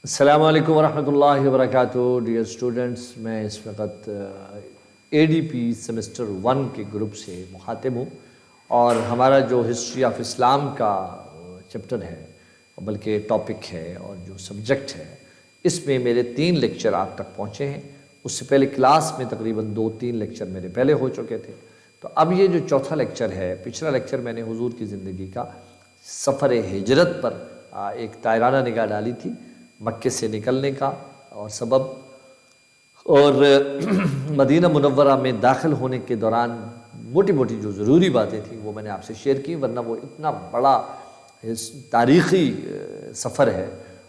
السلام علیکم ورحمۃ اللہ وبرکاتہ ڈیئر اسٹوڈنٹس، میں اس وقت اے ڈی پی سیمسٹر 1 کے گروپ سے مخاطب ہوں، اور ہمارا جو ہسٹری آف اسلام کا چیپٹر ہے، بلکہ ٹاپک ہے اور جو سبجیکٹ ہے، اس میں میرے 3 لیکچر آپ تک پہنچے ہیں۔ اس سے پہلے کلاس میں تقریباً 2-3 لیکچر میرے پہلے ہو چکے تھے، تو اب یہ جو چوتھا لیکچر ہے، پچھلا لیکچر میں نے حضور کی زندگی کا سفر ہجرت پر ایک طائرانہ نگاہ ڈالی تھی، مکے سے نکلنے کا اور سبب، اور مدینہ منورہ میں داخل ہونے کے دوران موٹی موٹی جو ضروری باتیں تھیں وہ میں نے آپ سے شیئر کی، ورنہ وہ اتنا بڑا تاریخی سفر ہے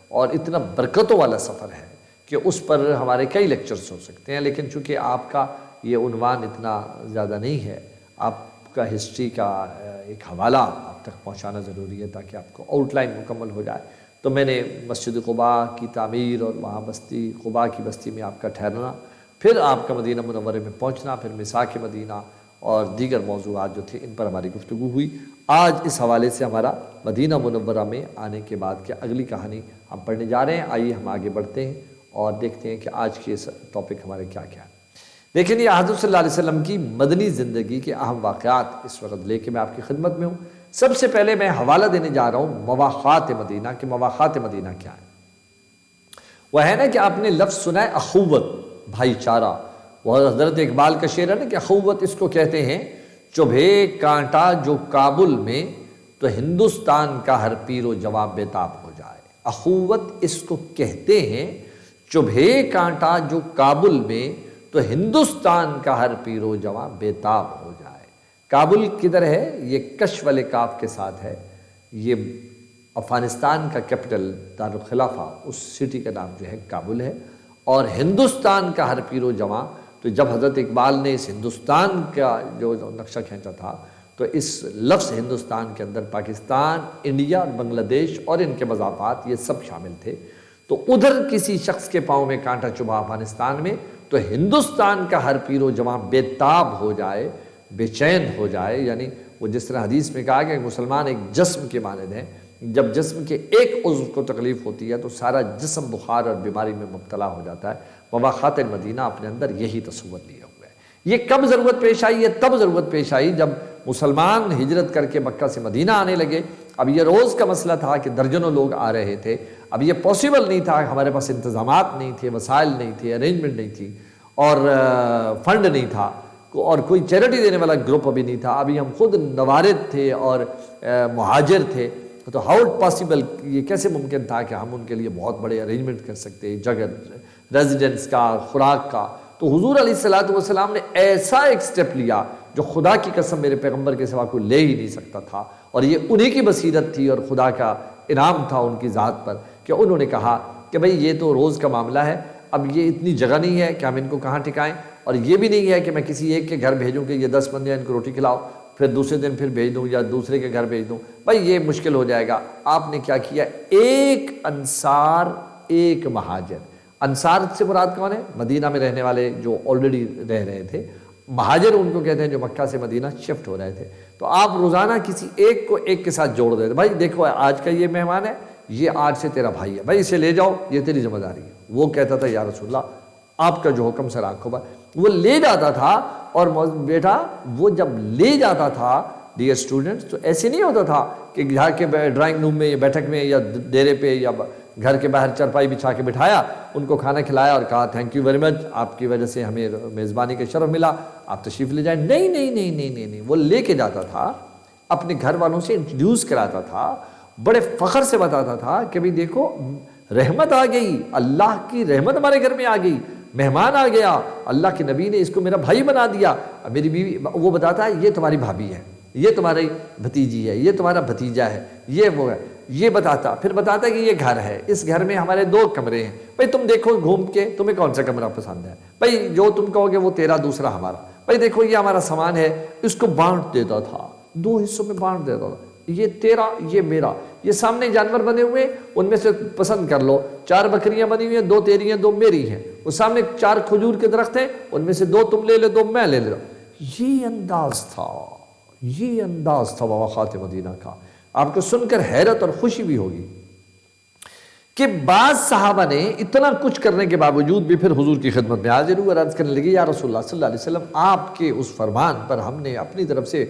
اور اتنا برکتوں والا سفر ہے کہ اس پر ہمارے کئی لیکچرز ہو سکتے ہیں، لیکن چونکہ آپ کا یہ عنوان اتنا زیادہ نہیں ہے، آپ کا ہسٹری کا ایک حوالہ آپ تک پہنچانا ضروری ہے تاکہ آپ کو آؤٹ لائن مکمل ہو جائے، تو میں نے مسجد قباء کی تعمیر اور وہاں بستی قباء کی بستی میں آپ کا ٹھہرنا، پھر آپ کا مدینہ منورہ میں پہنچنا، پھر مساک مدینہ اور دیگر موضوعات جو تھے ان پر ہماری گفتگو ہوئی۔ آج اس حوالے سے ہمارا مدینہ منورہ میں آنے کے بعد کی اگلی کہانی ہم پڑھنے جا رہے ہیں۔ آئیے ہم آگے بڑھتے ہیں اور دیکھتے ہیں کہ آج کے اس ٹاپک ہمارے کیا کیا ہے۔ دیکھیں، یہ حضرت صلی اللہ علیہ وسلم کی مدنی زندگی کے اہم واقعات اس وقت لے کے میں آپ کی خدمت میں ہوں۔ سب سے پہلے میں حوالہ دینے جا رہا ہوں مواخات مدینہ کہ مواخات مدینہ کیا ہے۔ وہ ہے نا کہ آپ نے لفظ سنا ہے اخوت، بھائی چارہ، وہ حضرت اقبال کا شعر ہے نا کہ اخوت اس کو کہتے ہیں چبھے کانٹا جو کابل میں تو ہندوستان کا ہر پیر و جواں بے تاب ہو جائے۔ اخوت اس کو کہتے ہیں چبھے کانٹا جو کابل میں تو ہندوستان کا ہر پیر و جواں بے تاب ہو جائے۔ کابل کدھر ہے؟ یہ کش والے کاف کے ساتھ ہے، یہ افغانستان کا کیپٹل دارالخلافہ، اس سٹی کا نام جو ہے کابل ہے، اور ہندوستان کا ہر پیر و جواں، تو جب حضرت اقبال نے اس ہندوستان کا جو نقشہ کھینچا تھا تو اس لفظ ہندوستان کے اندر پاکستان، انڈیا اور بنگلہ دیش اور ان کے مضافات یہ سب شامل تھے، تو ادھر کسی شخص کے پاؤں میں کانٹا چبھا افغانستان میں تو ہندوستان کا ہر پیر و جواں بے تاب ہو جائے، بے چین ہو جائے، یعنی وہ جس طرح حدیث میں کہا کہ مسلمان ایک جسم کے مانند ہے، جب جسم کے ایک عضو کو تکلیف ہوتی ہے تو سارا جسم بخار اور بیماری میں مبتلا ہو جاتا ہے۔ مواخات مدینہ اپنے اندر یہی تصور لیا ہوا ہے۔ یہ کب ضرورت پیش آئی؟ یہ تب ضرورت پیش آئی جب مسلمان ہجرت کر کے مکہ سے مدینہ آنے لگے۔ اب یہ روز کا مسئلہ تھا کہ درجنوں لوگ آ رہے تھے، اب یہ پاسبل نہیں تھا، ہمارے پاس انتظامات نہیں تھے، وسائل نہیں تھے، ارینجمنٹ نہیں تھی، اور فنڈ نہیں تھا، اور کوئی چیریٹی دینے والا گروپ ابھی نہیں تھا، ابھی ہم خود نوارد تھے اور مہاجر تھے، تو ہاؤ پاسبل، یہ کیسے ممکن تھا کہ ہم ان کے لیے بہت بڑے ارینجمنٹ کر سکتے، جگہ ریزیڈنس کا، خوراک کا۔ تو حضور علیہ الصلوۃ والسلام نے ایسا ایک سٹیپ لیا جو خدا کی قسم میرے پیغمبر کے سوا کوئی لے ہی نہیں سکتا تھا، اور یہ انہی کی بصیرت تھی اور خدا کا انعام تھا ان کی ذات پر کہ انہوں نے کہا کہ بھئی یہ تو روز کا معاملہ ہے، اب یہ اتنی جگہ نہیں ہے کہ ہم ان کو کہاں ٹھکائیں، اور یہ بھی نہیں ہے کہ میں کسی ایک کے گھر بھیجوں کہ یہ 10 بندے ان کو روٹی کھلاؤ، پھر دوسرے دن پھر بھیج دوں یا دوسرے کے گھر بھیج دوں، بھائی یہ مشکل ہو جائے گا۔ آپ نے کیا کیا؟ ایک انصار ایک مہاجر۔ انصار سے مراد کون ہے؟ مدینہ میں رہنے والے جو آلریڈی رہ رہے تھے، مہاجر ان کو کہتے ہیں جو مکہ سے مدینہ شفٹ ہو رہے تھے۔ تو آپ روزانہ کسی ایک کو ایک کے ساتھ جوڑ دیتے، بھائی دیکھو آج کا یہ مہمان ہے، یہ آج سے تیرا بھائی ہے، بھائی اسے لے جاؤ، یہ تیری ذمہ داری ہے۔ وہ کہتا تھا یا رسول اللہ آپ کا جو حکم سر آنکھوں پر، وہ لے جاتا تھا، اور بیٹا وہ جب لے جاتا تھا ڈیئر اسٹوڈنٹس، تو ایسے نہیں ہوتا تھا کہ گھر کے ڈرائنگ روم میں یا بیٹھک میں یا ڈیرے پہ یا گھر کے باہر چرپائی بچھا کے بٹھایا، ان کو کھانا کھلایا اور کہا تھینک یو ویری مچ، آپ کی وجہ سے ہمیں میزبانی کا شرف ملا، آپ تشریف لے جائیں۔ نہیں نہیں نہیں نہیں نہیں نہیں، وہ لے کے جاتا تھا، اپنے گھر والوں سے انٹروڈیوس کراتا تھا، بڑے فخر سے بتاتا تھا کہ بھی دیکھو رحمت آ گئی، اللہ کی رحمت ہمارے گھر میں آ گئی، مہمان آ گیا، اللہ کے نبی نے اس کو میرا بھائی بنا دیا۔ میری بیوی، وہ بتاتا ہے یہ تمہاری بھابھی ہے، یہ تمہاری بھتیجی ہے، یہ تمہارا بھتیجا ہے، یہ وہ ہے، یہ بتاتا، پھر بتاتا کہ یہ گھر ہے، اس گھر میں ہمارے 2 کمرے ہیں، بھائی تم دیکھو گھوم کے تمہیں کون سا کمرہ پسند ہے، بھائی جو تم کہو گے وہ تیرا دوسرا ہمارا، بھائی دیکھو یہ ہمارا سامان ہے، اس کو بانٹ دیتا تھا، 2 حصوں میں بانٹ دیتا تھا، یہ تیرا یہ میرا، یہ سامنے جانور بنے ہوئے ان میں سے پسند کر لو، 4 بکریاں بنی ہوئی ہیں، 2 تیری ہیں 2 میری ہیں، وہ سامنے 4 کھجور کے درخت ہیں، ان میں سے 2 تم لے لے 2 میں لے لے۔ یہ انداز تھا، یہ انداز تھا مواخات مدینہ کا۔ آپ کو سن کر حیرت اور خوشی بھی ہوگی کہ بعض صحابہ نے اتنا کچھ کرنے کے باوجود بھی پھر حضور کی خدمت میں حاضر ہوئے اور عرض کرنے لگے یا رسول اللہ صلی اللہ علیہ وسلم آپ کے اس فرمان پر ہم نے اپنی طرف سے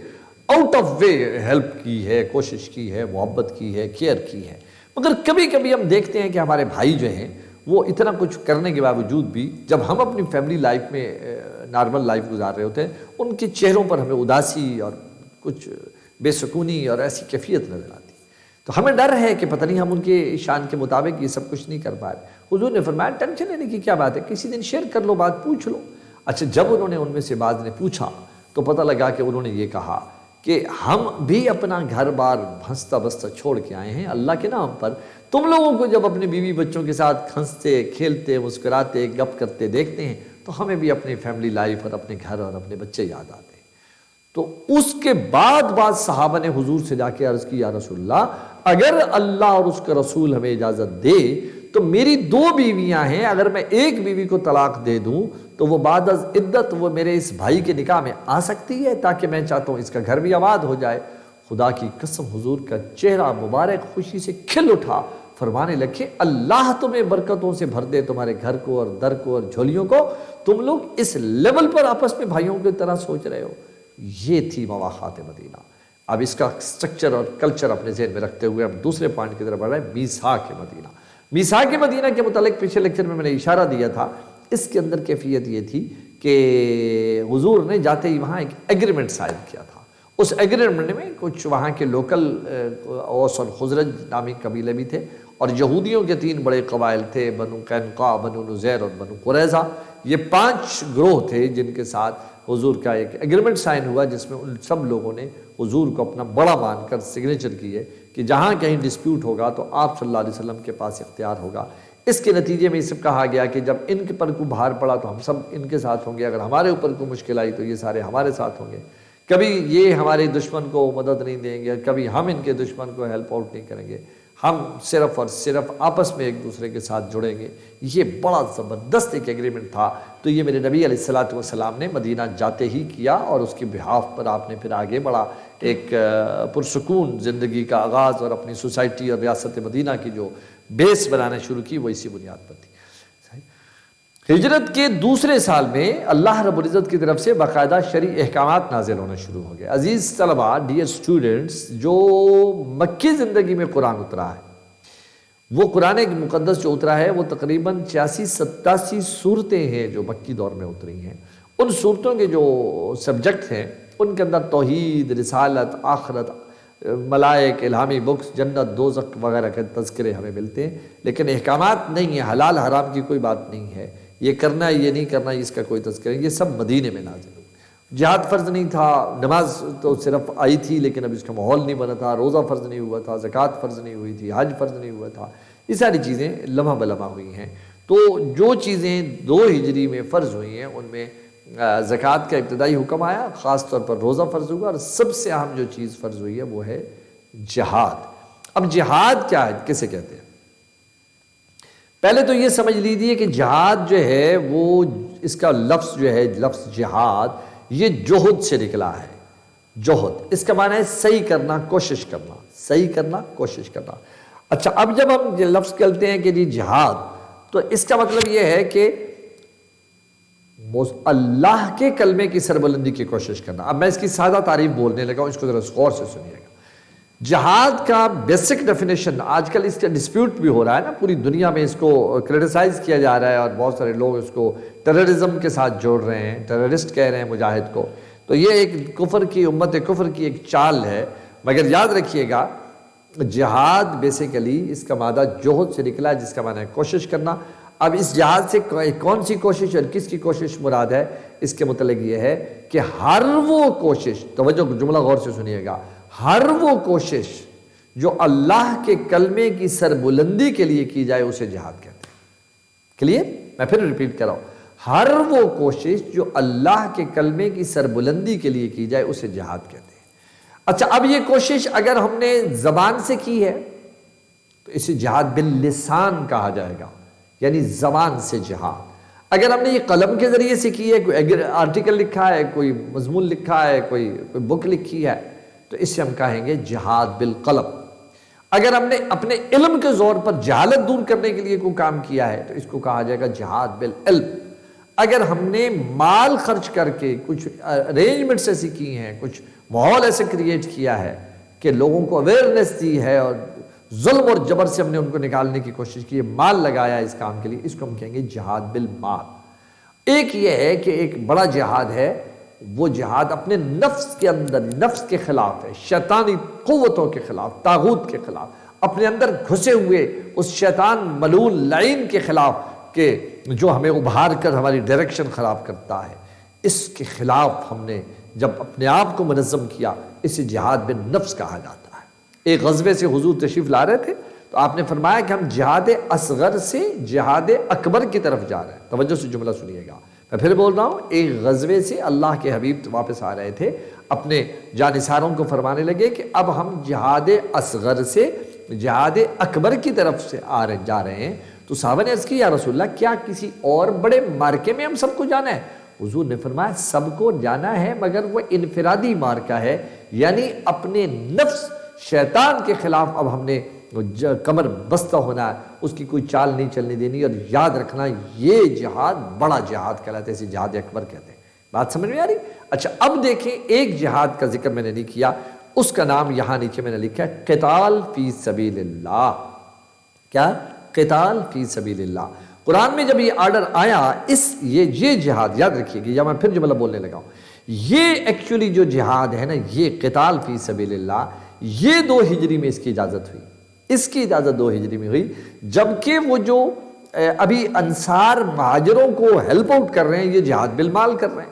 آؤٹ آف وے ہیلپ کی ہے، کوشش کی ہے، محبت کی ہے، کیئر کی ہے، مگر کبھی کبھی ہم دیکھتے ہیں کہ ہمارے بھائی جو ہیں وہ اتنا کچھ کرنے کے باوجود بھی جب ہم اپنی فیملی لائف میں نارمل لائف گزار رہے ہوتے ہیں ان کے چہروں پر ہمیں اداسی اور کچھ بے سکونی اور ایسی کیفیت نظر آتی ہے، تو ہمیں ڈر ہے کہ پتہ نہیں ہم ان کے شان کے مطابق یہ سب کچھ نہیں کر پائے۔ حضور نے فرمایا ٹینشن لینے کی کیا بات ہے، کسی دن شیئر کر لو، بات پوچھ لو۔ اچھا جب انہوں نے ان میں سے بعض نے پوچھا تو پتہ لگا کہ انہوں نے یہ کہا کہ ہم بھی اپنا گھر بار ہنستا بستا چھوڑ کے آئے ہیں اللہ کے نام پر، تم لوگوں کو جب اپنے بیوی بچوں کے ساتھ ہنستے کھیلتے مسکراتے گپ کرتے دیکھتے ہیں تو ہمیں بھی اپنی فیملی لائف اور اپنے گھر اور اپنے بچے یاد آتے ہیں۔ تو اس کے بعد صحابہ نے حضور سے جا کے عرض کی یا رسول اللہ اگر اللہ اور اس کا رسول ہمیں اجازت دے تو میری 2 بیویاں ہیں، اگر میں ایک بیوی کو طلاق دے دوں تو وہ بعد از عدت وہ میرے اس بھائی کے نکاح میں آ سکتی ہے، تاکہ میں چاہتا ہوں اس کا گھر بھی آباد ہو جائے۔ خدا کی قسم حضور کا چہرہ مبارک خوشی سے کھل اٹھا، فرمانے لگے اللہ تمہیں برکتوں سے بھر دے، تمہارے گھر کو اور در کو اور جھولیوں کو، تم لوگ اس لیول پر آپس میں بھائیوں کی طرح سوچ رہے ہو۔ یہ تھی مواخات مدینہ۔ اب اس کا سٹرکچر اور کلچر اپنے ذہن میں رکھتے ہوئے ہم دوسرے پوائنٹ کی طرف بڑھ رہے ہیں، میثاق مدینہ۔ میثاق مدینہ کے متعلق پچھلے لیکچر میں نے اشارہ دیا تھا، اس کے اندر کیفیت یہ تھی کہ حضور نے جاتے ہی وہاں ایک ایگریمنٹ سائن کیا تھا۔ اس ایگریمنٹ میں کچھ وہاں کے لوکل اوس اور خزرج نامی قبیلے بھی تھے اور یہودیوں کے 3 بڑے قبائل تھے، بنو قینقاع، بنو نذیر اور بنو قریظہ۔ یہ 5 گروہ تھے جن کے ساتھ حضور کا ایک ایگریمنٹ سائن ہوا، جس میں ان سب لوگوں نے حضور کو اپنا بڑا مان کر سگنیچر کیے کہ جہاں کہیں ڈسپیوٹ ہوگا تو آپ صلی اللہ علیہ وسلم کے پاس اختیار ہوگا۔ اس کے نتیجے میں یہ سب کہا گیا کہ جب ان کے پر کوئی بھار پڑا تو ہم سب ان کے ساتھ ہوں گے، اگر ہمارے اوپر کوئی مشکل آئی تو یہ سارے ہمارے ساتھ ہوں گے، کبھی یہ ہمارے دشمن کو مدد نہیں دیں گے، کبھی ہم ان کے دشمن کو ہیلپ آؤٹ نہیں کریں گے، ہم صرف اور صرف آپس میں ایک دوسرے کے ساتھ جڑیں گے۔ یہ بڑا زبردست ایک ایگریمنٹ تھا، تو یہ میرے نبی علیہ السلام نے مدینہ جاتے ہی کیا اور اس کی بہاف پر آپ نے پھر آگے بڑھا، ایک پرسکون زندگی کا آغاز اور اپنی سوسائٹی اور ریاست مدینہ کی جو بیس بنانا شروع کی وہ اسی بنیاد پر تھی۔ ہجرت کے دوسرے سال میں اللہ رب العزت کی طرف سے باقاعدہ شرعی احکامات نازل ہونا شروع ہو گئے۔ عزیز طلباء، ڈیئر اسٹوڈنٹس، جو مکی زندگی میں قرآن اترا ہے، وہ قرآن مقدس جو اترا ہے وہ تقریباً 86-87 صورتیں ہیں جو مکی دور میں اتری ہیں۔ ان صورتوں کے جو سبجیکٹ ہیں ان کے اندر توحید، رسالت، آخرت، ملائک، الہامی بکس، جنت، دوزخ وغیرہ کے تذکرے ہمیں ملتے ہیں، لیکن احکامات نہیں ہیں، حلال حرام کی کوئی بات نہیں ہے، یہ کرنا ہے یہ نہیں کرنا اس کا کوئی تذکرہ نہیں، یہ سب مدینے میں نازل ہوئے۔ جہاد فرض نہیں تھا، نماز تو صرف آئی تھی لیکن اب اس کا ماحول نہیں بنا تھا، روزہ فرض نہیں ہوا تھا، زکوٰۃ فرض نہیں ہوئی تھی، حج فرض نہیں ہوا تھا، یہ ساری چیزیں لمحہ بلمحہ ہوئی ہیں۔ تو جو چیزیں 2 ہجری میں فرض ہوئی ہیں ان میں زکوٰۃ کا ابتدائی حکم آیا، خاص طور پر روزہ فرض ہوا، اور سب سے اہم جو چیز فرض ہوئی ہے وہ ہے جہاد۔ اب جہاد کیا ہے، کسے کہتے ہیں؟ پہلے تو یہ سمجھ لیجیے کہ جہاد جو ہے وہ اس کا لفظ جو ہے، لفظ جہاد، یہ جوہد سے نکلا ہے۔ جوہد اس کا معنی ہے صحیح کرنا، کوشش کرنا، صحیح کرنا، کوشش کرنا۔ اچھا، اب جب ہم یہ لفظ کہتے ہیں کہ جی جہاد، تو اس کا مطلب یہ ہے کہ اللہ کے کلمے کی سربلندی کی کوشش کرنا۔ اب میں اس کی سادہ تعریف بولنے لگا ہوں، اس کو ذرا غور سے سنیے گا۔ جہاد کا بیسک ڈیفینیشن، آج کل اس کا ڈسپیوٹ بھی ہو رہا ہے نا، پوری دنیا میں اس کو کریٹیسائز کیا جا رہا ہے اور بہت سارے لوگ اس کو ٹیررزم کے ساتھ جوڑ رہے ہیں، ٹیررسٹ کہہ رہے ہیں مجاہد کو۔ تو یہ ایک کفر کی، امت کفر کی ایک چال ہے، مگر یاد رکھیے گا جہاد بیسیکلی اس کا مادہ جوہد سے نکلا ہے، جس کا معنی ہے کوشش کرنا۔ اب اس جہاد سے کون سی کوشش اور کس کی کوشش مراد ہے، اس کے متعلق یہ ہے کہ ہر وہ کوشش، توجہ جملہ غور سے سنیے گا، ہر وہ کوشش جو اللہ کے کلمے کی سربلندی کے لیے کی جائے اسے جہاد کہتے ہیں۔ کلیئر؟ میں پھر ریپیٹ کر رہا ہوں، ہر وہ کوشش جو اللہ کے کلمے کی سربلندی کے لیے کی جائے اسے جہاد کہتے ہیں۔ اچھا، اب یہ کوشش اگر ہم نے زبان سے کی ہے تو اسے جہاد باللسان کہا جائے گا، یعنی زبان سے جہاد۔ اگر ہم نے یہ قلم کے ذریعے سے کی ہے، کوئی آرٹیکل لکھا ہے، کوئی مضمون لکھا ہے، کوئی بک لکھی ہے، تو اس سے ہم کہیں گے جہاد بالقلم۔ اگر ہم نے اپنے علم کے زور پر جہالت دور کرنے کے لیے کوئی کام کیا ہے تو اس کو کہا جائے گا جہاد بالعلم۔ اگر ہم نے مال خرچ کر کے کچھ ارینجمنٹس ایسی کی ہیں، کچھ ماحول ایسے کریٹ کیا ہے کہ لوگوں کو اویئرنیس دی ہے اور ظلم اور جبر سے ہم نے ان کو نکالنے کی کوشش کی ہے، مال لگایا اس کام کے لیے، اس کو ہم کہیں گے جہاد بالمال۔ ایک یہ ہے کہ ایک بڑا جہاد ہے، وہ جہاد اپنے نفس کے اندر، نفس کے خلاف ہے، شیطانی قوتوں کے خلاف، طاغوت کے خلاف، اپنے اندر گھسے ہوئے اس شیطان ملعون لعین کے خلاف کہ جو ہمیں ابھار کر ہماری ڈائریکشن خراب کرتا ہے، اس کے خلاف ہم نے جب اپنے آپ کو منظم کیا، اسے جہاد بالنفس کہا جاتا ہے۔ ایک غزوے سے حضور تشریف لا رہے تھے تو آپ نے فرمایا کہ ہم جہاد اصغر سے جہاد اکبر کی طرف جا رہے ہیں۔ توجہ سے جملہ سنیے گا، میں پھر بول رہا ہوں، ایک غزوے سے اللہ کے حبیب واپس آ رہے تھے، اپنے جانثاروں کو فرمانے لگے کہ اب ہم جہاد اصغر سے جہاد اکبر کی طرف سے جا رہے ہیں۔ تو صحابہ نے عرض کی، یا رسول اللہ کیا کسی اور بڑے مارکے میں ہم سب کو جانا ہے؟ حضور نے فرمایا سب کو جانا ہے، مگر وہ انفرادی مارکہ ہے، یعنی اپنے نفس شیطان کے خلاف اب ہم نے کمر بستہ ہونا ہے، اس کی کوئی چال نہیں چلنے دینی، اور یاد رکھنا یہ جہاد بڑا جہاد کہلاتا ہے، اسے جہاد اکبر کہتے ہیں۔ بات سمجھ میں آ رہی؟ اچھا اب دیکھیں، ایک جہاد کا ذکر میں نے نہیں کیا، اس کا نام یہاں نیچے میں نے لکھا ہے قتال فی سبیل اللہ۔ کیا؟ قتال فی سبیل اللہ۔ قرآن میں جب یہ آرڈر آیا، یہ جہاد یاد رکھیے گا، یا میں پھر جملہ بولنے لگا ہوں، یہ ایکچولی جو جہاد ہے نا، یہ قتال فی سبیل اللہ، یہ 2 ہجری میں اس کی اجازت ہوئی، اس کی اجازت 2 ہجری میں ہوئی، جبکہ وہ جو ابھی انصار مہاجروں کو ہیلپ آؤٹ کر رہے ہیں، یہ جہاد بالمال کر رہے ہیں،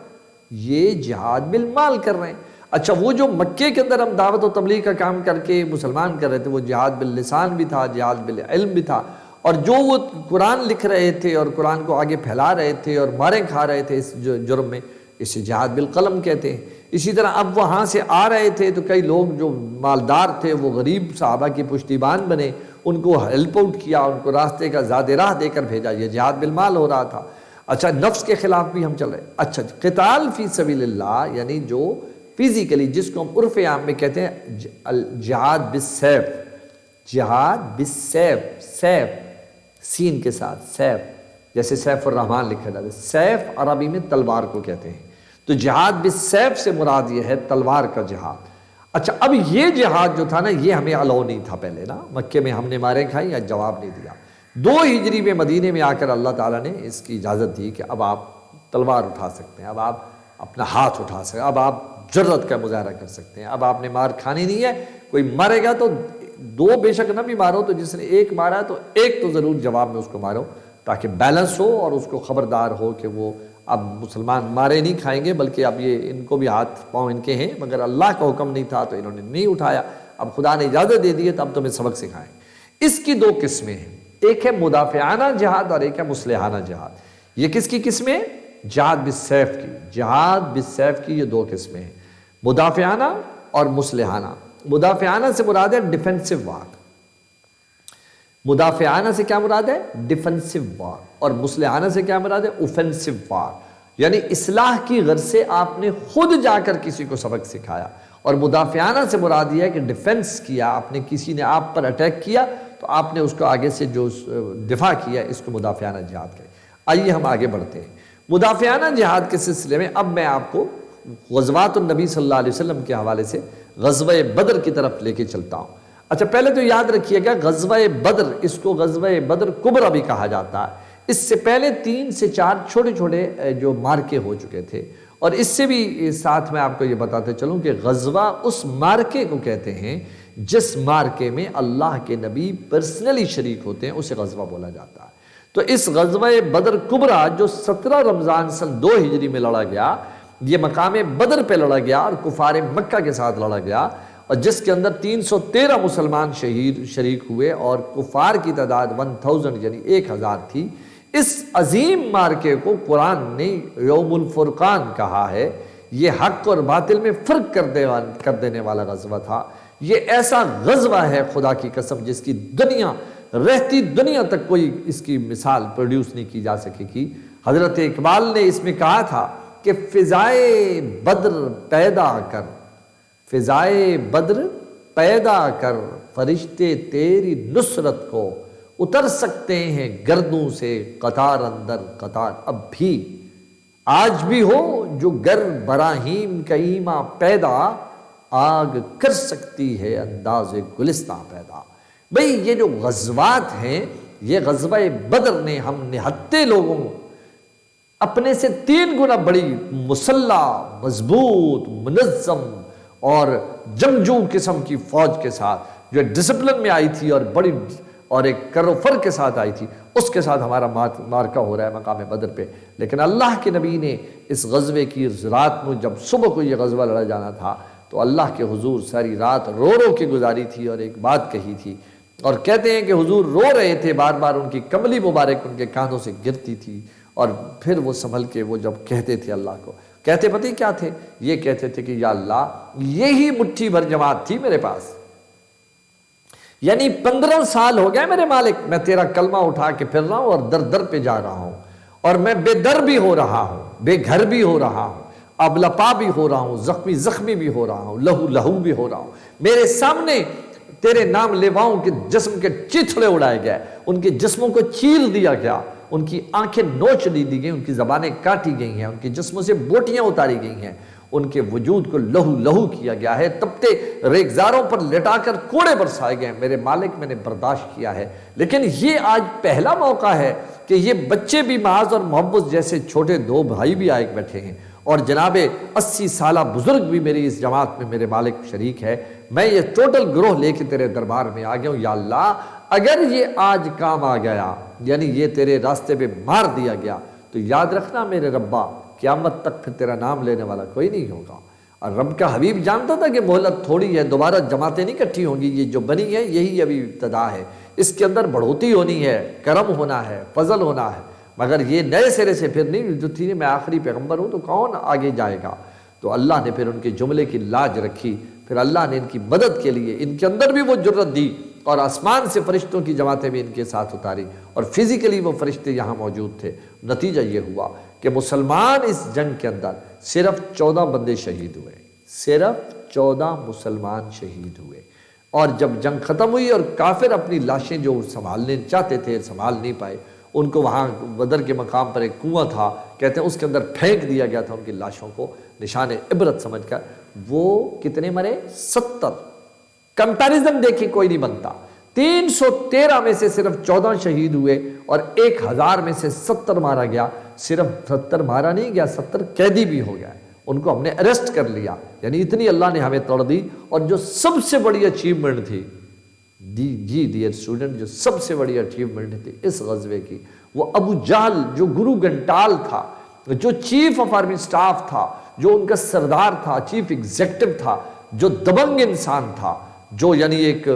یہ جہاد بالمال کر رہے ہیں۔ اچھا وہ جو مکے کے اندر ہم دعوت و تبلیغ کا کام کر کے مسلمان کر رہے تھے، وہ جہاد باللسان بھی تھا، جہاد بالعلم بھی تھا، اور جو وہ قرآن لکھ رہے تھے اور قرآن کو آگے پھیلا رہے تھے اور مارے کھا رہے تھے اس جرم میں، اسے جہاد بالقلم کہتے ہیں۔ اسی طرح اب وہاں سے آ رہے تھے تو کئی لوگ جو مالدار تھے وہ غریب صحابہ کی پشتیبان بنے، ان کو ہیلپ آؤٹ کیا، ان کو راستے کا زاد راہ دے کر بھیجا، یہ جہاد بالمال ہو رہا تھا۔ اچھا نفس کے خلاف بھی ہم چل رہے۔ اچھا قتال فی سبیل اللہ یعنی جو فزیکلی، جس کو ہم عرف عام میں کہتے ہیں جہاد بالسیف، جہاد بالسیف، سیف سین کے ساتھ، سیف جیسے سیف الرحمن لکھا جاتا ہے، سیف عربی میں تلوار کو کہتے ہیں، تو جہاد بالسیف سے مراد یہ ہے تلوار کا جہاد۔ اچھا اب یہ جہاد جو تھا نا، یہ ہمیں الاؤ نہیں تھا پہلے نا، مکے میں ہم نے مارے کھائی یا جواب نہیں دیا۔ 2 ہجری میں مدینے میں آ کر اللہ تعالیٰ نے اس کی اجازت دی کہ اب آپ تلوار اٹھا سکتے ہیں، اب آپ اپنا ہاتھ اٹھا سکتے ہیں، اب آپ جرأت کا مظاہرہ کر سکتے ہیں، اب آپ نے مار کھانی نہیں ہے۔ کوئی مارے گا تو 2 بے شک نہ بھی مارو، تو جس نے 1 مارا تو 1 تو ضرور جواب میں اس کو مارو، تاکہ بیلنس ہو اور اس کو خبردار ہو کہ وہ اب مسلمان مارے نہیں کھائیں گے، بلکہ اب یہ ان کو بھی ہاتھ پاؤں ان کے ہیں، مگر اللہ کا حکم نہیں تھا تو انہوں نے نہیں اٹھایا، اب خدا نے اجازت دے دی ہے تو اب تمہیں سبق سکھائیں۔ اس کی 2 قسمیں ہیں، ایک ہے مدافعانہ جہاد اور ایک ہے مصلحانہ جہاد۔ یہ کس کی قسمیں؟ جہاد بالسیف کی، جہاد بالسیف کی یہ 2 قسمیں ہیں، مدافعانہ اور مصلحانہ۔ مدافعانہ سے مراد ہے ڈیفینسو وار، مدافعانہ سے کیا مراد ہے؟ ڈیفینسو وار، اور مصلحانہ سے کیا مراد ہے؟ اوفینسو وار، یعنی اصلاح کی غرض سے آپ نے خود جا کر کسی کو سبق سکھایا، اور مدافعانہ سے مراد یہ ہے کہ ڈیفینس کیا، آپ نے کسی نے آپ پر اٹیک کیا تو آپ نے اس کو آگے سے جو دفاع کیا، اس کو مدافعانہ جہاد کہتے ہیں۔ آئیے ہم آگے بڑھتے ہیں۔ مدافعانہ جہاد کے سلسلے میں اب میں آپ کو غزوات النبی صلی اللہ علیہ وسلم کے حوالے سے غزوہ بدر کی طرف لے کے چلتا ہوں۔ اچھا پہلے تو یاد رکھیے گا، غزوہ بدر، اس کو غزوہ بدر کبریٰ بھی کہا جاتا ہے۔ اس سے پہلے 3 سے 4 چھوٹے چھوٹے جو مارکے ہو چکے تھے، اور اس سے بھی ساتھ میں آپ کو یہ بتاتے چلوں کہ غزوہ اس مارکے کو کہتے ہیں جس مارکے میں اللہ کے نبی پرسنلی شریک ہوتے ہیں، اسے غزوہ بولا جاتا ہے۔ تو اس غزوہ بدر کبریٰ جو 17 رمضان سن 2 ہجری میں لڑا گیا، یہ مقام بدر پہ لڑا گیا اور کفار مکہ کے ساتھ لڑا گیا، اور جس کے اندر 313 مسلمان شریک ہوئے اور کفار کی تعداد 1000 یعنی 1000 تھی۔ اس عظیم مارکے کو قرآن نے یوم الفرقان کہا ہے۔ یہ حق اور باطل میں فرق کر دینے والا غزوہ تھا۔ یہ ایسا غزوہ ہے خدا کی قسم جس کی رہتی دنیا تک کوئی اس کی مثال پروڈیوس نہیں کی جا سکے گی۔ حضرت اقبال نے اس میں کہا تھا کہ فضائے بدر پیدا کر، فضائے بدر پیدا کر، فرشتے تیری نصرت کو اتر سکتے ہیں گردوں سے قطار اندر قطار. اب بھی آج بھی ہو جو گر براہیم کا ایماں پیدا، آگ کر سکتی ہے انداز گلستاں پیدا. بھئی یہ جو غزوات ہیں، یہ غزوہ بدر نے ہم نہتے لوگوں اپنے سے 3 گنا بڑی مسلح، مضبوط، منظم اور جنگجو قسم کی فوج کے ساتھ جو ڈسپلن میں آئی تھی اور بڑی اور ایک کروفر کے ساتھ آئی تھی، اس کے ساتھ ہمارا مارکہ ہو رہا ہے مقام بدر پہ. لیکن اللہ کے نبی نے اس غزوے کی رات میں جب صبح کو یہ غزوہ لڑا جانا تھا تو اللہ کے حضور ساری رات رو رو کے گزاری تھی اور ایک بات کہی تھی. اور کہتے ہیں کہ حضور رو رہے تھے، بار بار ان کی کملی مبارک ان کے کاندھوں سے گرتی تھی، اور پھر وہ سنبھل کے وہ جب کہتے تھے اللہ کو، کہتے پتہ کیا تھے؟ یہ کہتے تھے کہ یا اللہ یہی مٹھی بھر جماعت تھی میرے پاس، یعنی 15 سال ہو گئے میرے مالک میں تیرا کلمہ اٹھا کے پھر رہا ہوں اور در در پہ جا رہا ہوں، اور میں بے در بھی ہو رہا ہوں، بے گھر بھی ہو رہا ہوں، اب لپا بھی ہو رہا ہوں، زخمی بھی ہو رہا ہوں، لہو بھی ہو رہا ہوں. میرے سامنے تیرے نام لیواؤں کے جسم کے چیتھڑے اڑائے گئے، ان کے جسموں کو چیر دیا گیا، ان کی آنکھیں نوچ دی گئی، ان کی زبانیں کاٹی گئی ہیں، ان کے جسموں سے بوٹیاں اتاری گئی ہیں، ان کے وجود کو لہو کیا گیا ہے، تپتے ریگزاروں پر لٹا کر کوڑے برسائے گئے. میرے مالک میں نے برداشت کیا ہے. لیکن یہ آج پہلا موقع ہے کہ یہ بچے بھی معاذ اور محبت جیسے چھوٹے 2 بھائی بھی آئے بیٹھے ہیں، اور جناب 80 سالہ بزرگ بھی میری اس جماعت میں میرے مالک شریک ہے. میں یہ ٹوٹل گروہ لے کے تیرے دربار میں آ گیا ہوں. یا اللہ اگر یہ آج کام آ گیا، یعنی یہ تیرے راستے پہ مار دیا گیا، تو یاد رکھنا میرے ربا قیامت تک پھر تیرا نام لینے والا کوئی نہیں ہوگا. اور رب کا حبیب جانتا تھا کہ مہلت تھوڑی ہے، دوبارہ جماعتیں نہیں کٹھی ہوں گی، یہ جو بنی ہے یہی ابھی ابتدا ہے، اس کے اندر بڑھوتی ہونی ہے، کرم ہونا ہے، فضل ہونا ہے، مگر یہ نئے سرے سے پھر نہیں جو تھی میں آخری پیغمبر ہوں تو کون آگے جائے گا. تو اللہ نے پھر ان کے جملے کی لاج رکھی، پھر اللہ نے ان کی مدد کے لیے ان کے اندر بھی وہ جرت دی، اور آسمان سے فرشتوں کی جماعتیں بھی ان کے ساتھ اتاری، اور فزیکلی وہ فرشتے یہاں موجود تھے. نتیجہ یہ ہوا کہ مسلمان اس جنگ کے اندر صرف 14 بندے شہید ہوئے، صرف 14 مسلمان شہید ہوئے. اور جب جنگ ختم ہوئی اور کافر اپنی لاشیں جو سنبھالنے چاہتے تھے سنبھال نہیں پائے، ان کو وہاں بدر کے مقام پر ایک کنواں تھا، کہتے ہیں اس کے اندر پھینک دیا گیا تھا ان کی لاشوں کو نشان عبرت سمجھ کر. وہ کتنے مرے؟ 70. کمپیریزن دیکھیں کوئی نہیں بنتا. 313 میں سے صرف 14 شہید ہوئے اور 1000 میں سے 70 مارا گیا. صرف 70 مارا نہیں گیا، 70 قیدی بھی ہو گیا، ان کو ہم نے اریسٹ کر لیا. یعنی اتنی اللہ نے ہمیں توڑ دی. اور جو سب سے بڑی اچیومنٹ تھی ڈیئر اسٹوڈنٹ، جو سب سے بڑی اچیومنٹ تھی اس غزوے کی، وہ ابو جہل جو گرو گھنٹال تھا، جو چیف آف آرمی سٹاف تھا، جو ان کا سردار تھا، چیف ایگزیکٹو تھا، جو دبنگ انسان تھا، جو یعنی ایک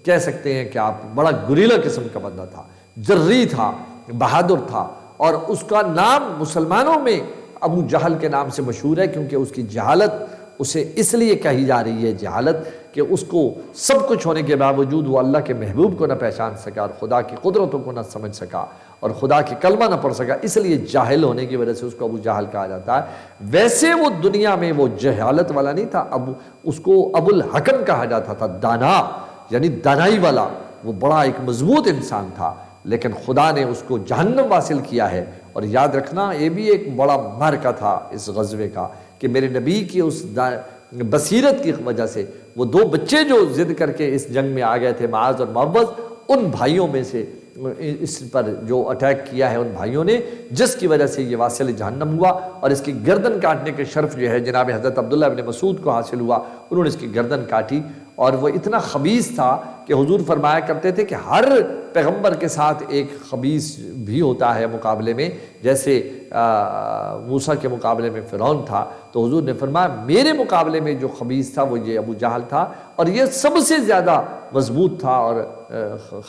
کہہ سکتے ہیں کہ آپ بڑا گریلا قسم کا بندہ تھا، جری تھا، بہادر تھا. اور اس کا نام مسلمانوں میں ابو جہل کے نام سے مشہور ہے، کیونکہ اس کی جہالت اسے اس لیے کہی جا رہی ہے جہالت کہ اس کو سب کچھ ہونے کے باوجود وہ اللہ کے محبوب کو نہ پہچان سکا اور خدا کی قدرتوں کو نہ سمجھ سکا اور خدا کی کلمہ نہ پڑھ سکا، اس لیے جاہل ہونے کی وجہ سے اس کو ابو جہل کہا جاتا ہے. ویسے وہ دنیا میں وہ جہالت والا نہیں تھا، اس کو ابو الحکم کہا جاتا تھا، دانا یعنی دانائی والا. وہ بڑا ایک مضبوط انسان تھا، لیکن خدا نے اس کو جہنم واصل کیا ہے. اور یاد رکھنا یہ بھی ایک بڑا معرکہ تھا اس غزوے کا کہ میرے نبی کی اس بصیرت کی وجہ سے وہ 2 بچے جو ضد کر کے اس جنگ میں آ گئے تھے، معاذ اور معوذ، ان بھائیوں میں سے اس پر جو اٹیک کیا ہے ان بھائیوں نے، جس کی وجہ سے یہ واصل جہنم ہوا. اور اس کی گردن کاٹنے کے شرف جو ہے جناب حضرت عبداللہ ابن مسعود کو حاصل ہوا، انہوں نے اس کی گردن کاٹی. اور وہ اتنا خبیث تھا کہ حضور فرمایا کرتے تھے کہ ہر پیغمبر کے ساتھ ایک خبیث بھی ہوتا ہے مقابلے میں، جیسے موسیٰ کے مقابلے میں فرعون تھا، تو حضور نے فرمایا میرے مقابلے میں جو خبیث تھا وہ یہ ابو جہل تھا، اور یہ سب سے زیادہ مضبوط تھا اور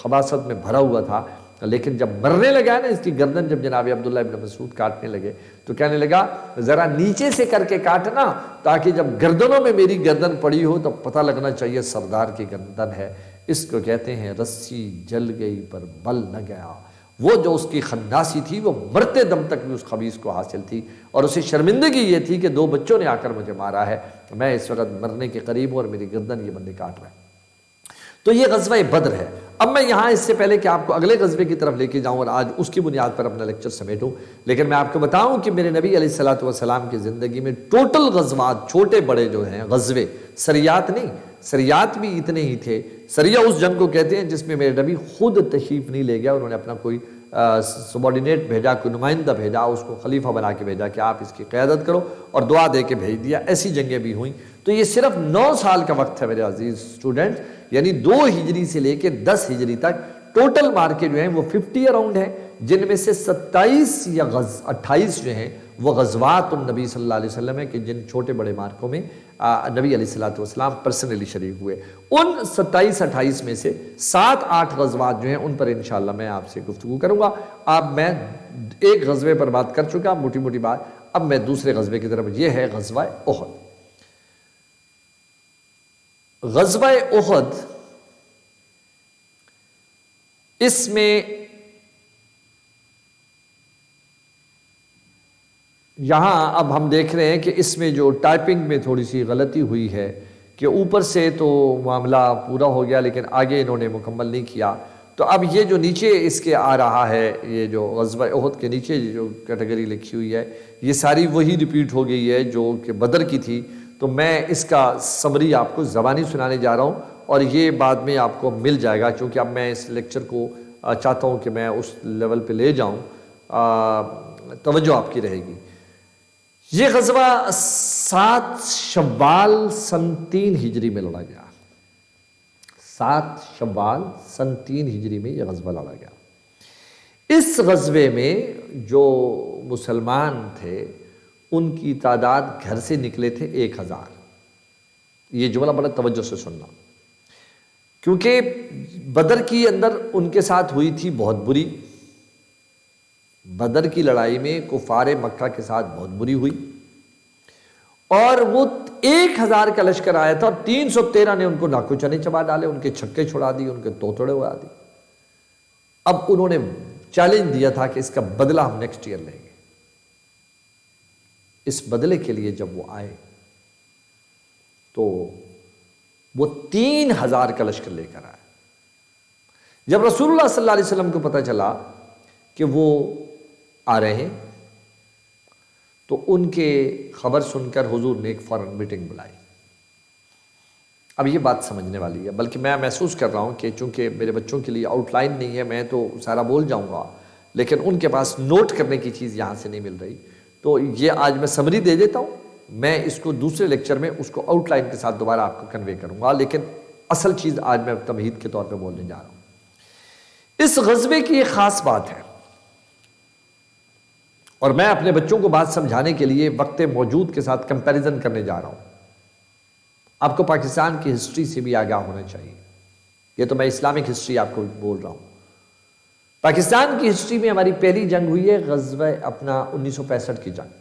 خباثت میں بھرا ہوا تھا. لیکن جب مرنے لگا نا اس کی گردن، جب جناب عبداللہ ابن مسعود کاٹنے لگے تو کہنے لگا ذرا نیچے سے کر کے کاٹنا تاکہ جب گردنوں میں میری گردن پڑی ہو تو پتہ لگنا چاہیے سردار کی گردن ہے. اس کو کہتے ہیں رسی جل گئی پر بل نہ گیا. وہ جو اس کی خناسی تھی وہ مرتے دم تک بھی اس خبیث کو حاصل تھی، اور اسے شرمندگی یہ تھی کہ 2 بچوں نے آ کر مجھے مارا ہے، میں اس وقت مرنے کے قریب ہوں اور میری گردن یہ بندے کاٹ رہے ہیں. تو یہ غزوہ بدر ہے۔ اب میں یہاں اس سے پہلے کہ آپ کو اگلے غزوے کی طرف لے کے جاؤں اور آج اس کی بنیاد پر اپنا لیکچر سمیٹوں، لیکن میں آپ کو بتاؤں کہ میرے نبی علیہ الصلوۃ والسلام کی زندگی میں ٹوٹل غزوات، چھوٹے بڑے جو ہیں غزوے، سریات نہیں، سریات بھی اتنے ہی تھے۔ سریہ اس جنگ کو کہتے ہیں جس میں میرے نبی خود تشریف نہیں لے گیا، انہوں نے اپنا کوئی سبارڈینیٹ بھیجا، کوئی نمائندہ بھیجا، اس کو خلیفہ بنا کے بھیجا کہ آپ اس کی قیادت کرو، اور دعا دے کے بھیج دیا۔ ایسی جنگیں بھی ہوئیں۔ تو یہ صرف 9 سال کا وقت ہے میرے عزیز اسٹوڈنٹ، یعنی 2 ہجری سے لے کے 10 ہجری تک ٹوٹل مارکے جو ہیں وہ 50 اراؤنڈ ہیں، جن میں سے 27 یا 28 جو ہیں وہ غزوات النبی صلی اللہ علیہ وسلم ہے کہ جن چھوٹے بڑے مارکوں میں نبی علیہ الصلوۃ والسلام پرسنلی شریک ہوئے۔ ان 27-28 میں سے 7-8 غزوات جو ہیں ان پر انشاءاللہ میں آپ سے گفتگو کروں گا۔ اب میں ایک غزوے پر بات کر چکا، موٹی موٹی بات، اب میں دوسرے غزوے کی طرف، یہ ہے غزوہ احد۔ غزوہ احد، اس میں یہاں اب ہم دیکھ رہے ہیں کہ اس میں جو ٹائپنگ میں تھوڑی سی غلطی ہوئی ہے کہ اوپر سے تو معاملہ پورا ہو گیا لیکن آگے انہوں نے مکمل نہیں کیا، تو اب یہ جو نیچے اس کے آ رہا ہے، یہ جو غزوہ احد کے نیچے جو کیٹیگری لکھی ہوئی ہے، یہ ساری وہی ریپیٹ ہو گئی ہے جو کہ بدر کی تھی۔ تو میں اس کا سمری آپ کو زبانی سنانے جا رہا ہوں، اور یہ بعد میں آپ کو مل جائے گا، چونکہ اب میں اس لیکچر کو چاہتا ہوں کہ میں اس لیول پہ لے جاؤں، توجہ آپ کی رہے گی۔ یہ غزوہ 7 شوال سن 3 ہجری میں لڑا گیا۔ 7 شوال سن 3 ہجری میں یہ غزوہ لڑا گیا۔ اس غزوے میں جو مسلمان تھے ان کی تعداد گھر سے نکلے تھے 1000۔ یہ جملہ بڑا توجہ سے سننا، کیونکہ بدر کی اندر ان کے ساتھ ہوئی تھی بہت بری، بدر کی لڑائی میں کفار مکہ کے ساتھ بہت بری ہوئی، اور وہ 1000 کا لشکر آیا تھا، اور 313 نے ان کو ناکو چنے چبا ڈالے، ان کے چھکے چھڑا دی، ان کے توتڑے اڑا دی۔ اب انہوں نے چیلنج دیا تھا کہ اس کا بدلہ ہم نیکسٹ ایئر لیں گے۔ اس بدلے کے لیے جب وہ آئے تو وہ 3000 کا لشکر لے کر آئے۔ جب رسول اللہ صلی اللہ علیہ وسلم کو پتہ چلا کہ وہ آ رہے ہیں تو ان کے خبر سن کر حضور نے ایک فوراً میٹنگ بلائی۔ اب یہ بات سمجھنے والی ہے، بلکہ میں محسوس کر رہا ہوں کہ چونکہ میرے بچوں کے لیے آؤٹ لائن نہیں ہے، میں تو سارا بول جاؤں گا، لیکن ان کے پاس نوٹ کرنے کی چیز یہاں سے نہیں مل رہی، تو یہ آج میں سمری دے دیتا ہوں، میں اس کو دوسرے لیکچر میں اس کو آؤٹ لائن کے ساتھ دوبارہ آپ کو کنوے کروں گا، لیکن اصل چیز آج میں تمہید کے طور پہ بولنے جا رہا ہوں۔ اس غزوے کی ایک خاص بات ہے، اور میں اپنے بچوں کو بات سمجھانے کے لیے وقت موجود کے ساتھ کمپیریزن کرنے جا رہا ہوں۔ آپ کو پاکستان کی ہسٹری سے بھی آگاہ ہونا چاہیے، یہ تو میں اسلامک ہسٹری آپ کو بول رہا ہوں۔ پاکستان کی ہسٹری میں ہماری پہلی جنگ ہوئی ہے غزوہ اپنا 1965 کی جنگ،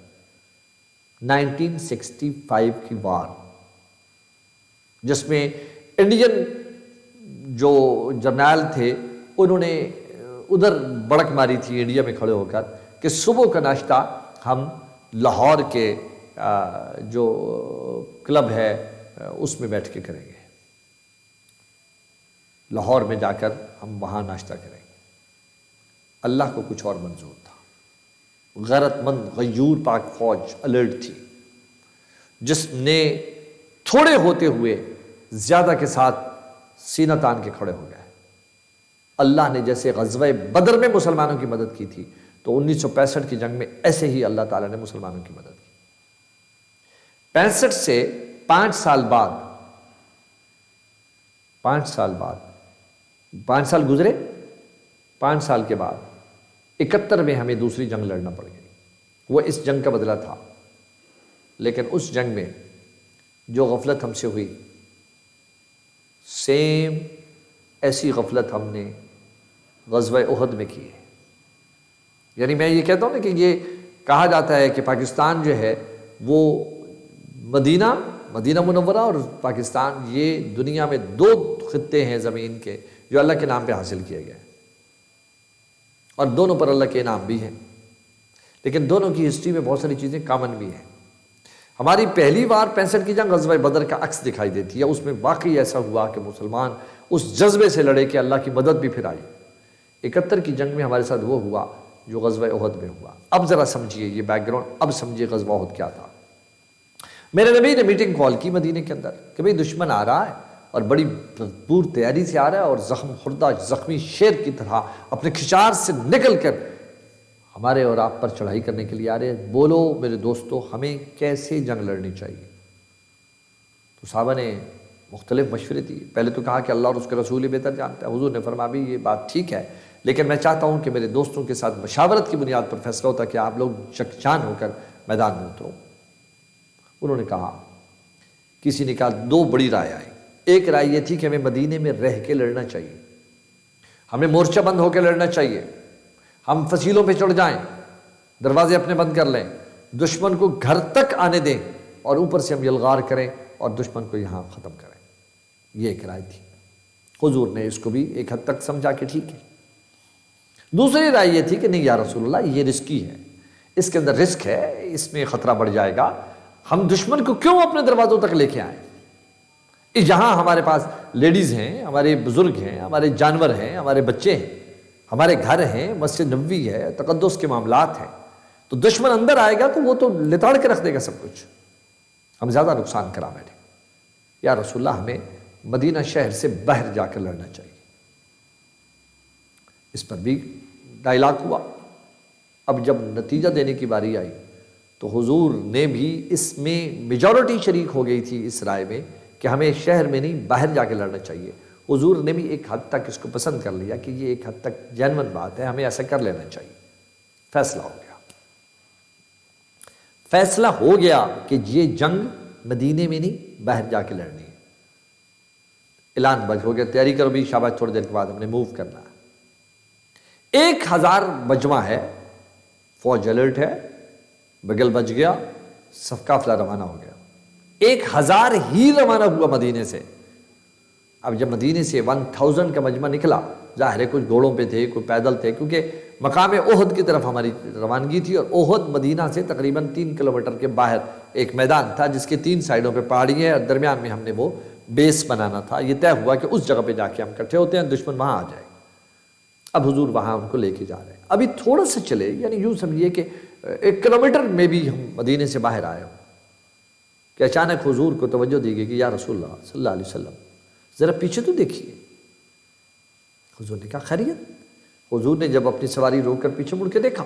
1965 کی وار، جس میں انڈین جو جرنیل تھے انہوں نے ادھر بڑک ماری تھی انڈیا میں کھڑے ہو کر کہ صبح کا ناشتہ ہم لاہور کے جو کلب ہے اس میں بیٹھ کے کریں گے، لاہور میں جا کر ہم وہاں ناشتہ کریں گے۔ اللہ کو کچھ اور منظور تھا، غیرت مند غیور پاک فوج الرٹ تھی، جس نے تھوڑے ہوتے ہوئے زیادہ کے ساتھ سینہ تان کے کھڑے ہو گئے۔ اللہ نے جیسے غزوہ بدر میں مسلمانوں کی مدد کی تھی تو 1965 کی جنگ میں ایسے ہی اللہ تعالیٰ نے مسلمانوں کی مدد کی۔ 65 سے 5 سال بعد 5 سال گزرے، 5 سال کے بعد 71 میں ہمیں دوسری جنگ لڑنا پڑ گئی، وہ اس جنگ کا بدلہ تھا۔ لیکن اس جنگ میں جو غفلت ہم سے ہوئی، سیم ایسی غفلت ہم نے غزوہ احد میں کی ہے۔ یعنی میں یہ کہتا ہوں نا کہ یہ کہا جاتا ہے کہ پاکستان جو ہے وہ مدینہ منورہ اور پاکستان، یہ دنیا میں 2 خطے ہیں زمین کے جو اللہ کے نام پہ حاصل کیے گئے، اور دونوں پر اللہ کے انعام بھی ہیں، لیکن دونوں کی ہسٹری میں بہت ساری چیزیں کامن بھی ہیں۔ ہماری پہلی بار 65 کی جنگ غزوہ بدر کا عکس دکھائی دیتی ہے، اس میں واقعی ایسا ہوا کہ مسلمان اس جذبے سے لڑے کہ اللہ کی مدد بھی پھر آئی۔ 71 کی جنگ میں ہمارے ساتھ وہ ہوا جو غزوہ احد میں ہوا۔ اب ذرا سمجھیے یہ بیک گراؤنڈ، اب سمجھیے غزوہ احد کیا تھا۔ میرے نبی نے میٹنگ کال کی مدینے کے اندر کہ بھئی دشمن آ رہا ہے اور بڑی بھرپور تیاری سے آ رہا ہے، اور زخم خوردہ زخمی شیر کی طرح اپنے کھچار سے نکل کر ہمارے اور آپ پر چڑھائی کرنے کے لیے آ رہے ہیں۔ بولو میرے دوستو ہمیں کیسے جنگ لڑنی چاہیے؟ تو صحابہ نے مختلف مشورے دیے۔ پہلے تو کہا کہ اللہ اور اس کے رسول ہی بہتر جانتا ہے۔ حضور نے فرمایا بھی یہ بات ٹھیک ہے، لیکن میں چاہتا ہوں کہ میرے دوستوں کے ساتھ مشاورت کی بنیاد پر فیصلہ ہوتا کہ آپ لوگ یکجان ہو کر میدان میں اترو۔ انہوں نے کہا، کسی نے کہا دو بڑی رائے آئی۔ ایک رائے یہ تھی کہ ہمیں مدینے میں رہ کے لڑنا چاہیے، ہمیں مورچہ بند ہو کے لڑنا چاہیے، ہم فصیلوں پہ چڑھ جائیں، دروازے اپنے بند کر لیں، دشمن کو گھر تک آنے دیں اور اوپر سے ہم یلغار کریں اور دشمن کو یہاں ختم کریں۔ یہ ایک رائے تھی۔ حضور نے اس کو بھی ایک حد تک سمجھا کہ ٹھیک ہے۔ دوسری رائے یہ تھی کہ نہیں یا رسول اللہ، یہ رسکی ہے، اس کے اندر رسک ہے، اس میں خطرہ بڑھ جائے گا، ہم دشمن کو کیوں اپنے دروازوں تک لے کے آئیں؟ جہاں ہمارے پاس لیڈیز ہیں، ہمارے بزرگ ہیں، ہمارے جانور ہیں، ہمارے بچے ہیں، ہمارے گھر ہیں، مسجد نبوی ہے، تقدس کے معاملات ہیں، تو دشمن اندر آئے گا تو وہ تو لتاڑ کے رکھ دے گا سب کچھ، ہم زیادہ نقصان کرا بیٹھے۔ یا رسول اللہ ہمیں مدینہ شہر سے باہر جا کر لڑنا چاہیے۔ اس پر بھی ڈائلاگ ہوا۔ اب جب نتیجہ دینے کی باری آئی تو حضور نے بھی اس میں میجورٹی شریک ہو گئی تھی اس رائے میں کہ ہمیں شہر میں نہیں باہر جا کے لڑنا چاہیے۔ حضور نے بھی ایک حد تک اس کو پسند کر لیا کہ یہ ایک حد تک جینون بات ہے، ہمیں ایسا کر لینا چاہیے۔ فیصلہ ہو گیا، فیصلہ ہو گیا کہ یہ جنگ مدینے میں نہیں باہر جا کے لڑنی ہے۔ اعلان بج ہو گیا، تیاری کرو بھی، شاباش، تھوڑی دیر کے بعد ہم نے موو کرنا ہے۔ 1000 مجمع ہے، فوج الرٹ ہے، بگل بج گیا، صف قافلہ روانہ ہو گیا۔ 1000 ہی روانہ ہوا مدینے سے۔ اب جب مدینے سے 1000 کا مجمع نکلا، ظاہر ہے کچھ گھوڑوں پہ تھے، کوئی پیدل تھے، کیونکہ مقام احد کی طرف ہماری روانگی تھی، اور احد مدینہ سے تقریباً 3 کلومیٹر کے باہر ایک میدان تھا جس کے 3 سائڈوں پہ پہاڑی ہے، اور درمیان میں ہم نے وہ بیس بنانا تھا۔ یہ طے ہوا کہ اس جگہ پہ جا کے ہم اکٹھے ہوتے ہیں، دشمن وہاں آ جائے۔ اب حضور وہاں ان کو لے کے جا رہے ہیں۔ ابھی تھوڑا سا چلے، یعنی یوں سمجھیے کہ 1 کلومیٹر میں بھی ہم مدینے سے باہر آئے ہوں کہ اچانک حضور کو توجہ دی گئی کہ یا رسول اللہ صلی اللہ علیہ وسلم ذرا پیچھے تو دیکھیے۔ حضور نے کہا خیریت؟ حضور نے جب اپنی سواری روک کر پیچھے مڑ کے دیکھا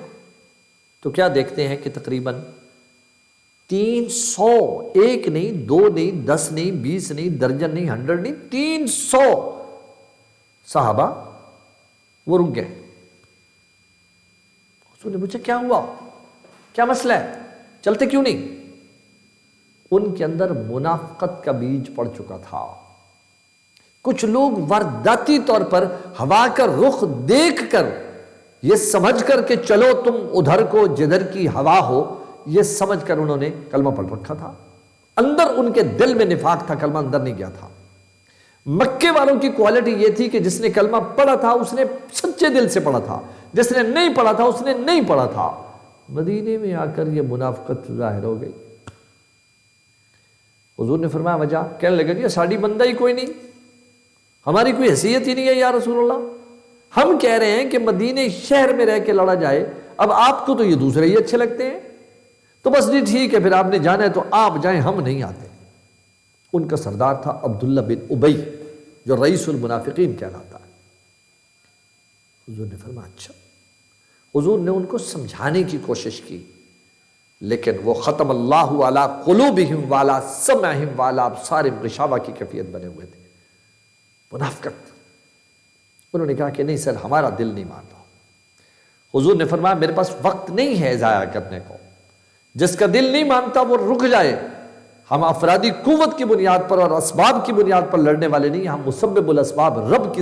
تو کیا دیکھتے ہیں کہ تقریباً 300، 1 نہیں، 2 نہیں، 10 نہیں، 20 نہیں، درجن نہیں، 100 نہیں، 300 صحابہ وہ رک گئے۔ حضور نے پوچھا کیا ہوا، کیا مسئلہ ہے، چلتے کیوں نہیں؟ ان کے اندر منافقت کا بیج پڑ چکا تھا۔ کچھ لوگ وارداتی طور پر ہوا کا رخ دیکھ کر یہ سمجھ کر کہ چلو تم ادھر کو جدھر کی ہوا ہو، یہ سمجھ کر انہوں نے کلمہ پڑھ رکھا تھا۔ اندر ان کے دل میں نفاق تھا، کلمہ اندر نہیں گیا تھا۔ مکے والوں کی کوالٹی یہ تھی کہ جس نے کلمہ پڑھا تھا اس نے سچے دل سے پڑھا تھا، جس نے نہیں پڑھا تھا اس نے نہیں پڑھا تھا۔ مدینے میں آ کر یہ منافقت ظاہر ہو گئی۔ حضور نے فرمایا وجہ؟ کہنے لگا جی ساڑی بندہ ہی کوئی نہیں، ہماری کوئی حیثیت ہی نہیں ہے یا رسول اللہ۔ ہم کہہ رہے ہیں کہ مدینے شہر میں رہ کے لڑا جائے، اب آپ کو تو یہ دوسرے ہی اچھے لگتے ہیں، تو بس جی ٹھیک ہے، پھر آپ نے جانا ہے تو آپ جائیں، ہم نہیں آتے۔ ان کا سردار تھا عبداللہ بن ابی جو رئیس المنافقین کہلاتا ہے۔ حضور نے فرمایا اچھا۔ حضور نے ان کو سمجھانے کی کوشش کی، لیکن وہ ختم اللہ علی قلوبہم وعلی سمعہم وعلی ابصارہم غشاوہ کی کیفیت بنے ہوئے تھے، منافقت۔ انہوں نے کہا کہ نہیں سر، ہمارا دل نہیں مان رہا۔ حضور نے فرمایا میرے پاس وقت نہیں ہے ضائع کرنے کو، جس کا دل نہیں مانتا وہ رک جائے۔ ہم افرادی قوت کی بنیاد پر اور اسباب کی بنیاد پر لڑنے والے نہیں، ہم مسبب الاسباب رب کی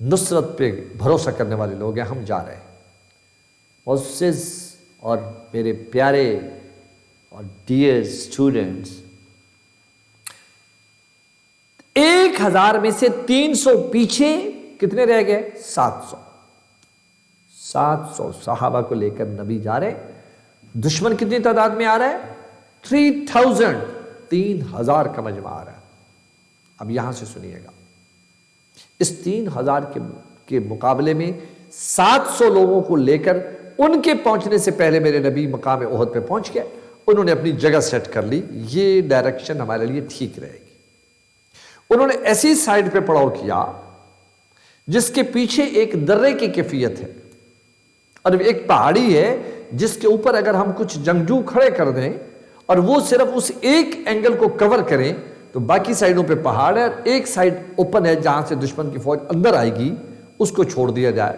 نصرت پہ بھروسہ کرنے والے لوگ ہیں، ہم جا رہے ہیں۔ معزز اور میرے پیارے اور ڈیئر اسٹوڈنٹس، 1000 میں سے 300 پیچھے کتنے رہ گئے؟ 700 صحابہ کو لے کر نبی جا رہے۔ دشمن کتنی تعداد میں آ رہا ہے؟ 3000 کا مجمع آ رہا ہے۔ اب یہاں سے سنیے گا، اس 3000 کے مقابلے میں 700 لوگوں کو لے کر ان کے پہنچنے سے پہلے میرے نبی مقام احد پہ پہنچ گئے، انہوں نے اپنی جگہ سیٹ کر لی، یہ ڈائریکشن ہمارے لیے ٹھیک رہے گی۔ انہوں نے ایسی سائیڈ پہ پڑاؤ کیا جس کے پیچھے ایک درے کی کیفیت ہے اور ایک پہاڑی ہے جس کے اوپر اگر ہم کچھ جنگجو کھڑے کر دیں اور وہ صرف اس ایک اینگل کو کور کریں تو باقی سائیڈوں پہ پہاڑ ہے، اور ایک سائیڈ اوپن ہے جہاں سے دشمن کی فوج اندر آئے گی، اس کو چھوڑ دیا جائے۔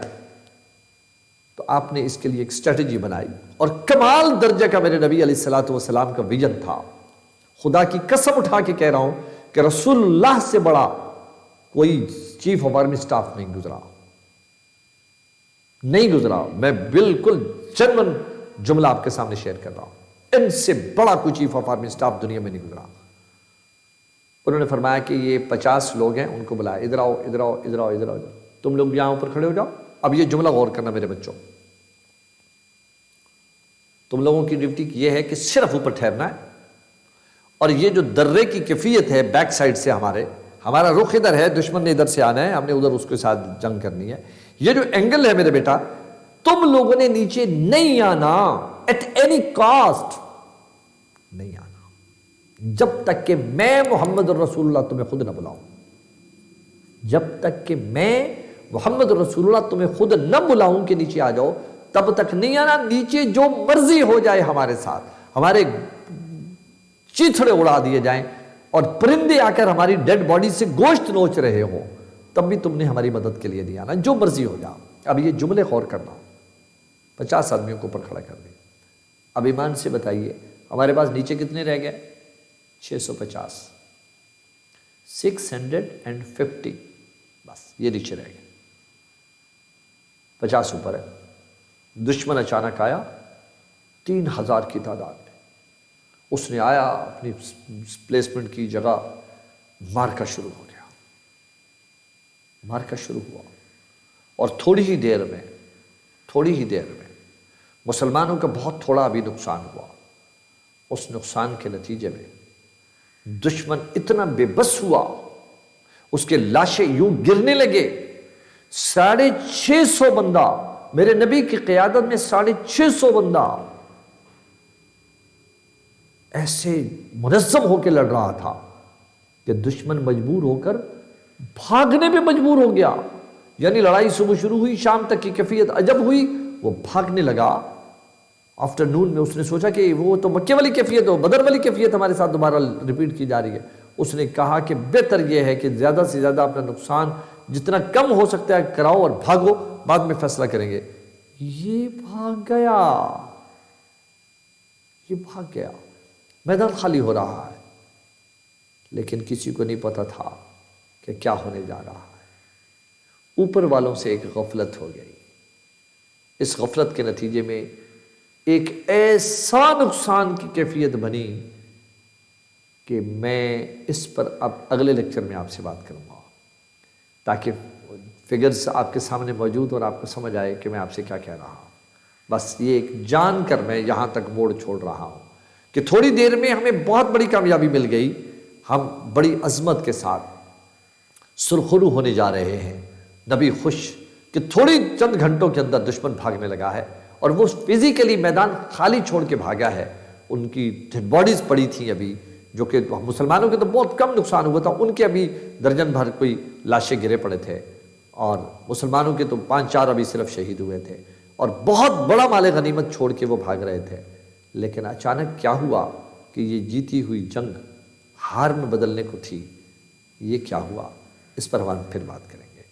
تو آپ نے اس کے لیے ایک اسٹریٹجی بنائی اور کمال درجے کا میرے نبی علیہ السلام کا ویژن تھا۔ خدا کی قسم اٹھا کے کہہ رہا ہوں کہ رسول اللہ سے بڑا کوئی چیف آف آرمی سٹاف نہیں گزرا۔ میں بالکل جنون جملہ آپ کے سامنے شیئر کر رہا ہوں، ان سے بڑا کوئی چیف آف آرمی سٹاف دنیا میں نہیں گزرا۔ انہوں نے فرمایا کہ یہ 50 لوگ ہیں، ان کو بلایا، ادھر آؤ ادھر آؤ ادھر آؤ ادھر آؤ، تم لوگ یہاں اوپر کھڑے ہو جاؤ۔ اب یہ جملہ غور کرنا میرے بچوں، تم لوگوں کی ڈیوٹی یہ ہے کہ صرف اوپر ٹھہرنا ہے، اور یہ جو درے کی کیفیت ہے بیک سائڈ سے ہمارا رخ ادھر ہے، دشمن نے ادھر سے آنا ہے، ہم نے ادھر اس کے ساتھ جنگ کرنی ہے۔ یہ جو اینگل ہے میرے بیٹا، تم لوگوں نے نیچے نہیں آنا، ایٹ اینی کاسٹ نہیں آنا، جب تک کہ میں محمد الرسول اللہ تمہیں خود نہ بلاؤں۔ جب تک کہ میں محمد الرسول اللہ تمہیں خود نہ بلاؤں کہ نیچے آ جاؤ، تب تک نہیں آنا۔ نیچے جو مرضی ہو جائے ہمارے ساتھ، ہمارے چیتھڑے اڑا دیے جائیں اور پرندے آ کر ہماری ڈیڈ باڈی سے گوشت نوچ رہے ہو، تب بھی تم نے ہماری مدد کے لیے نہیں آنا، جو مرضی ہو جاؤ۔ اب یہ جملے غور کرنا، 50 آدمیوں کو اوپر کھڑا کر دیا۔ اب ایمان سے بتائیے ہمارے پاس نیچے کتنے رہ گئے؟ 650، 650، بس یہ نیچے رہ گئے، 50 اوپر ہے۔ دشمن اچانک آیا 3000 کی تعداد میں، اس نے آیا اپنی پلیسمنٹ کی جگہ، مارکا شروع ہو گیا، مارکا شروع ہوا، اور تھوڑی ہی دیر میں مسلمانوں کا بہت تھوڑا ابھی نقصان ہوا۔ اس نقصان کے نتیجے میں دشمن اتنا بے بس ہوا، اس کے لاشیں یوں گرنے لگے۔ 650 بندہ، میرے نبی کی قیادت میں 650 بندہ ایسے منظم ہو کے لڑ رہا تھا کہ دشمن مجبور ہو کر بھاگنے پہ مجبور ہو گیا۔ یعنی لڑائی صبح شروع ہوئی، شام تک کی کیفیت عجب ہوئی، وہ بھاگنے لگا۔ آفٹر نون میں اس نے سوچا کہ وہ تو مکے والی کیفیت ہو، بدر والی کیفیت ہمارے ساتھ دوبارہ ریپیٹ کی جا رہی ہے۔ اس نے کہا کہ بہتر یہ ہے کہ زیادہ سے زیادہ اپنا نقصان جتنا کم ہو سکتا ہے کراؤ اور بھاگو، بعد میں فیصلہ کریں گے۔ یہ بھاگ گیا، میدان خالی ہو رہا ہے، لیکن کسی کو نہیں پتا تھا کہ کیا ہونے جا رہا ہے۔ اوپر والوں سے ایک غفلت ہو گئی، اس غفلت کے نتیجے میں ایک ایسا نقصان کی کیفیت بنی کہ میں اس پر اب اگلے لیکچر میں آپ سے بات کروں گا، تاکہ فگرز آپ کے سامنے موجود اور آپ کو سمجھ آئے کہ میں آپ سے کیا کہہ رہا ہوں۔ بس یہ ایک جان کر میں یہاں تک موڑ چھوڑ رہا ہوں کہ تھوڑی دیر میں ہمیں بہت بڑی کامیابی مل گئی، ہم بڑی عظمت کے ساتھ سرخرو ہونے جا رہے ہیں۔ نبی خوش کہ تھوڑی چند گھنٹوں کے اندر دشمن بھاگنے لگا ہے، اور وہ فزیکلی میدان خالی چھوڑ کے بھاگا ہے۔ ان کی ڈیڈ باڈیز پڑی تھیں ابھی، جو کہ مسلمانوں کے تو بہت کم نقصان ہوا تھا، ان کے ابھی درجن بھر کوئی لاشیں گرے پڑے تھے، اور مسلمانوں کے تو 5-4 ابھی صرف شہید ہوئے تھے، اور بہت بڑا مال غنیمت چھوڑ کے وہ بھاگ رہے تھے۔ لیکن اچانک کیا ہوا کہ یہ جیتی ہوئی جنگ ہار میں بدلنے کو تھی۔ یہ کیا ہوا، اس پر ہم پھر بات کریں گے۔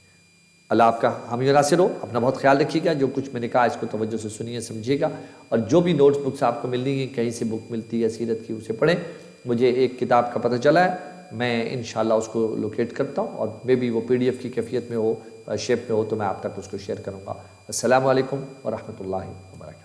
اللہ آپ کا حامی و ناصر ہو، اپنا بہت خیال رکھیے گا۔ جو کچھ میں نے کہا اس کو توجہ سے سنیے، سمجھیے گا، اور جو بھی نوٹس بکس آپ کو ملنی ہیں، کہیں سے بک ملتی ہے سیرت کی، اسے پڑھیں۔ مجھے ایک کتاب کا پتہ چلا ہے، میں انشاءاللہ اس کو لوکیٹ کرتا ہوں، اور مے بی وہ PDF کی کیفیت میں ہو، شیپ میں ہو، تو میں آپ تک اس کو شیئر کروں گا۔ السلام علیکم ورحمۃ اللہ وبرکاتہ۔